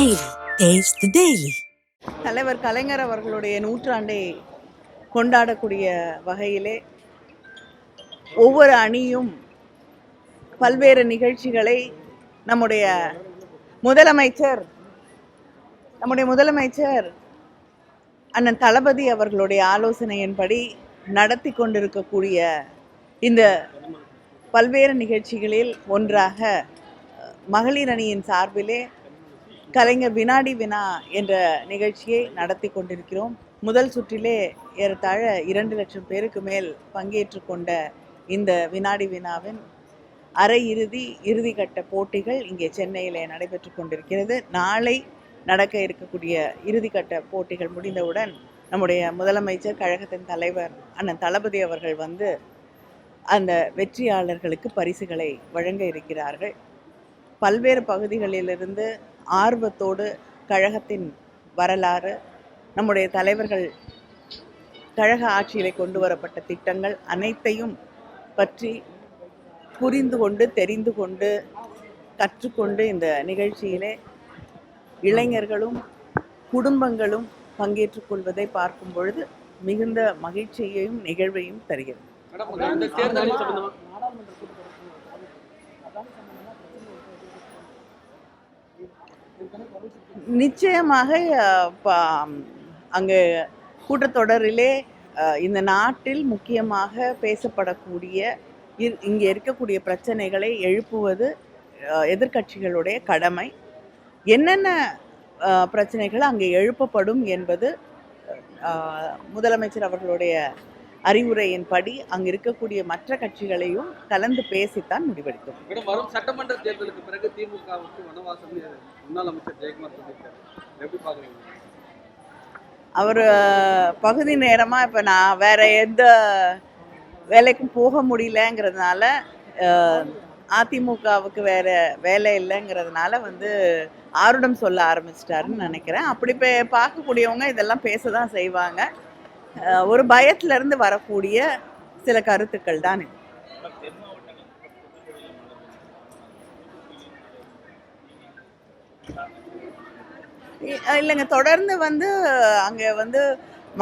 Daily. Taste the Daily. தலைவர் கலைஞர் அவர்களுடைய நூற்றாண்டை கொண்டாடக்கூடிய வகையிலே ஒவ்வொரு அணியும் பல்வேறு நிகழ்ச்சிகளை நம்முடைய முதலமைச்சர் அண்ணன் தளபதி அவர்களுடைய ஆலோசனையின்படி நடத்தி கொண்டிருக்கக்கூடிய இந்த பல்வேறு நிகழ்ச்சிகளில் ஒன்றாக மகளிர் அணியின் சார்பிலே கலைஞர் வினாடி வினா என்ற நிகழ்ச்சியை நடத்தி கொண்டிருக்கிறோம். முதல் சுற்றிலே ஏறத்தாழ 2 லட்சம் பேருக்கு மேல் பங்கேற்று கொண்ட இந்த வினாடி வினாவின் இறுதிக்கட்ட போட்டிகள் இங்கே சென்னையிலே நடைபெற்று கொண்டிருக்கிறது. நாளை நடக்க இருக்கக்கூடிய இறுதிக்கட்ட போட்டிகள் முடிந்தவுடன் நம்முடைய முதலமைச்சர் கழகத்தின் தலைவர் அண்ணன் தளபதி அவர்கள் வந்து அந்த வெற்றியாளர்களுக்கு பரிசுகளை வழங்க இருக்கிறார்கள். பல்வேறு பகுதிகளிலிருந்து ஆர்வத்தோடு கழகத்தின் வரலாறு, நம்முடைய தலைவர்கள் கழக ஆட்சியிலே கொண்டு வரப்பட்ட திட்டங்கள் அனைத்தையும் பற்றி புரிந்து கொண்டு தெரிந்து கொண்டு கற்றுக்கொண்டு இந்த நிகழ்ச்சியிலே இளைஞர்களும் குடும்பங்களும் பங்கேற்றுக் கொள்வதை பார்க்கும் பொழுது மிகுந்த மகிழ்ச்சியையும் நிகழ்வையும் தருகிறது. நிச்சயமாக அங்கே கூட்டத்தொடரிலே இந்த நாட்டில் முக்கியமாக பேசப்படக்கூடிய இங்கே இருக்கக்கூடிய பிரச்சனைகளை எழுப்புவது எதிர்க்கட்சிகளுடைய கடமை. என்னென்ன பிரச்சனைகள் அங்கே எழுப்பப்படும் என்பது முதலமைச்சர் அவர்களுடைய அறிவுரையின்படி அங்கு இருக்கக்கூடிய மற்ற கட்சிகளையும் கலந்து பேசித்தான் முடிவெடுக்கும். வரும் சட்டமன்ற தேர்தலுக்கு பிறகு திமுகவுக்கு வனவாசம் முன்னாள் அமைச்சர் ஜெயக்குமார் சொல்லியிருக்காரு, எப்படி பாக்குறீங்க? அவர் பகுதி நேரமா இப்ப நான் வேற எந்த வேலைக்கும் போக முடியலங்கிறதுனால, அதிமுகவுக்கு வேற வேலை இல்லைங்கிறதுனால வந்து ஆருடம் சொல்ல ஆரம்பிச்சிட்டாருன்னு நினைக்கிறேன். அப்படி பார்க்கக்கூடியவங்க இதெல்லாம் பேசதான் செய்வாங்க. ஒரு பயத்திலிருந்து வரக்கூடிய சில கருத்துக்கள் தான் இது. இல்லைங்க, தொடர்ந்து வந்து அங்கே வந்து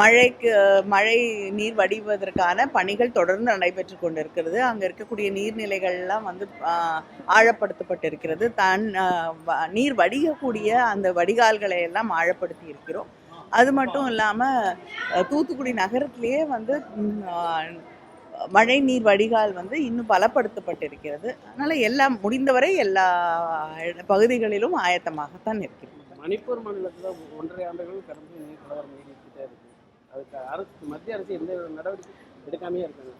மழை நீர் வடிவதற்கான பணிகள் தொடர்ந்து நடைபெற்று கொண்டிருக்கிறது. அங்கே இருக்கக்கூடிய நீர்நிலைகள்லாம் வந்து ஆழப்படுத்தப்பட்டிருக்கிறது. நீர் வடிகக்கூடிய அந்த வடிகால்களை எல்லாம் ஆழப்படுத்தி இருக்கிறோம். அது மட்டும் இல்லாமல் தூத்துக்குடி நகரத்திலேயே வந்து மழை நீர் வடிகால் வந்து இன்னும் பலப்படுத்தப்பட்டிருக்கிறது. அதனால் எல்லாம் முடிந்தவரை எல்லா பகுதிகளிலும் ஆயத்தமாகத்தான் இருக்கிறது. மணிப்பூர் மாநிலத்தில் 1.5 ஆண்டுகள் கடந்து நீர் கலவரம் நீடிச்சுட்டே இருக்கு. அதுக்கு மத்திய அரசு எந்த நடவடிக்கை எடுக்காமையே இருக்காங்க.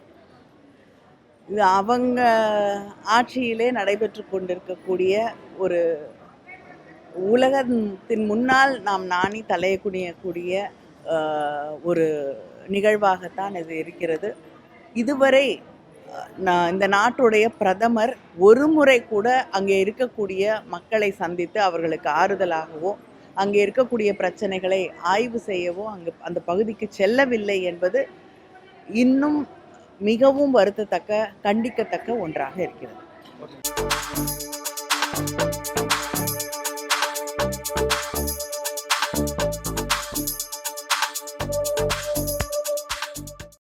இது அவங்க ஆட்சியிலே நடைபெற்று கொண்டிருக்கக்கூடிய ஒரு உலகத்தின் முன்னால் நாம் நாணி தலைய குனியக்கூடிய ஒரு நிகழ்வாகத்தான் இது இருக்கிறது. இதுவரை இந்த நாட்டுடைய பிரதமர் ஒரு முறை கூட அங்கே இருக்கக்கூடிய மக்களை சந்தித்து அவர்களுக்கு ஆறுதலாகவோ அங்கே இருக்கக்கூடிய பிரச்சனைகளை ஆய்வு செய்யவோ அந்த பகுதிக்கு செல்லவில்லை என்பது இன்னும் மிகவும் வருத்தத்தக்க, கண்டிக்கத்தக்க ஒன்றாக இருக்கிறது.